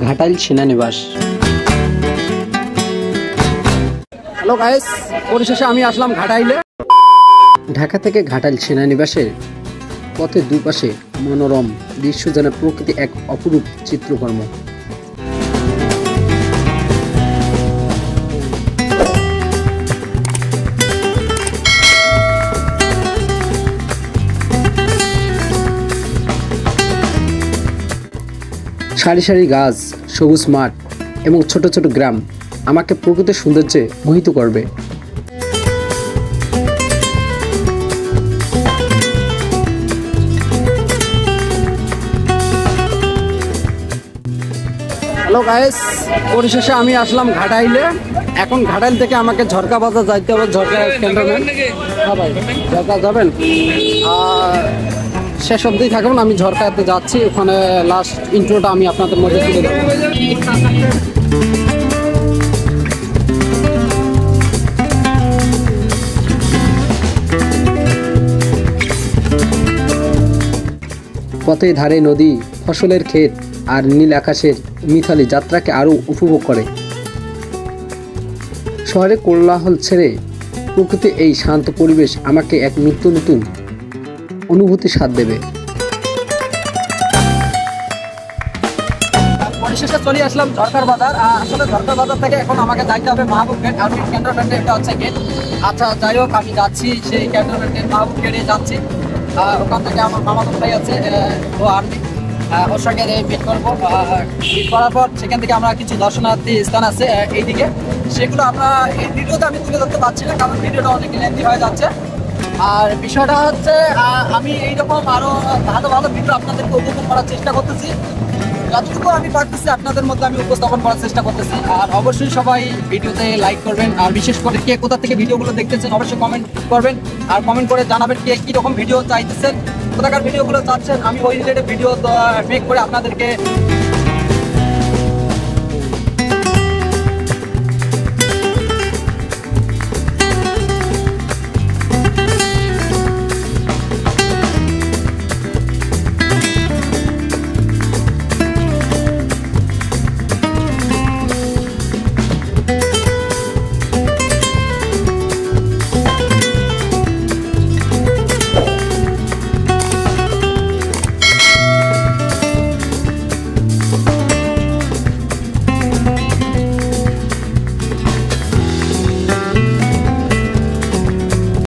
Ghatail সেনানিবাস। Hello guys, পরিশেষে আমি আসলাম ঘাটাইলে। ঢাকা থেকে ঘাটাইল সেনানিবাসের পথের দুপাশে মনোরম দৃশ্য, যেন প্রকৃতি এক অপরূপ চিত্রকর্ম। সারি সারি গাছ, সবুজ মাঠ এবং ছোট ছোট গ্রাম আমাকে প্রকৃতির সৌন্দর্যে মোহিত করবে। হ্যালো গাইস, পরিশেষে আমি আসলাম ঘাটাইলে। এখন ঘাটাইল থেকে আমাকে ঝরকা বাজার যাইতে হবে, ঝরকা ক্যান্টনমেন্ট। হ্যাঁ ভাই, ঝরকা যাবেন? শেষ অবধি থাকুন, আমি ঝরকাতে যাচ্ছি। ওখানে লাস্ট ইন্ট্রোটা আমি আপনাদের মধ্যে তুলে দেবো। পথে ধারে নদী, ফসলের ক্ষেত আর নীল আকাশের মিথালি যাত্রাকে আরও উপভোগ করে। শহরে কোলাহল ছেড়ে প্রকৃতির এই শান্ত পরিবেশ আমাকে এক নিত্য নতুন অনুভূতি স্বাদ দেবে। পরিশেষে চলে আসলাম ঝরকার বাজার। আসলে ঝরকার বাজার থেকে এখন আমাকে যাইতে হবে মাহবুব গেট। আমি ক্যান্টনমেন্টে, এটা হচ্ছে গেট। আচ্ছা যাই হোক, আমি যাচ্ছি সেই ক্যান্টনমেন্টের মাহবুব গেটে যাচ্ছি। ওখান থেকে আমার মামাতো ভাই আছে, ও আর্মি, ওর সঙ্গে মিট করবো। মিট করার পর সেখান থেকে আমরা কিছু দর্শনার্থী স্থান আছে এইদিকে, সেগুলো আমরা এই ভিডিওতে আমি তুলে ধরতে পারছি না, কারণ ভিডিওটা অনেক লেন্থি হয়ে যাচ্ছে। আর বিষয়টা হচ্ছে, আমি এইরকম আরও ভালো ভালো ভিডিও আপনাদেরকে উপভোগ করার চেষ্টা করতেছি। যতটুকু আমি পারতেছি আপনাদের মধ্যে আমি উপস্থাপন করার চেষ্টা করতেছি। আর অবশ্যই সবাই ভিডিওতে লাইক করবেন, আর বিশেষ করে কে কোথা থেকে ভিডিওগুলো দেখতেছেন অবশ্যই কমেন্ট করবেন, আর কমেন্ট করে জানাবেন কে কীরকম ভিডিও চাইতেছেন, কোথাকার ভিডিওগুলো চাচ্ছেন। আমি ওই রিলেটেড ভিডিও মেক করে আপনাদেরকে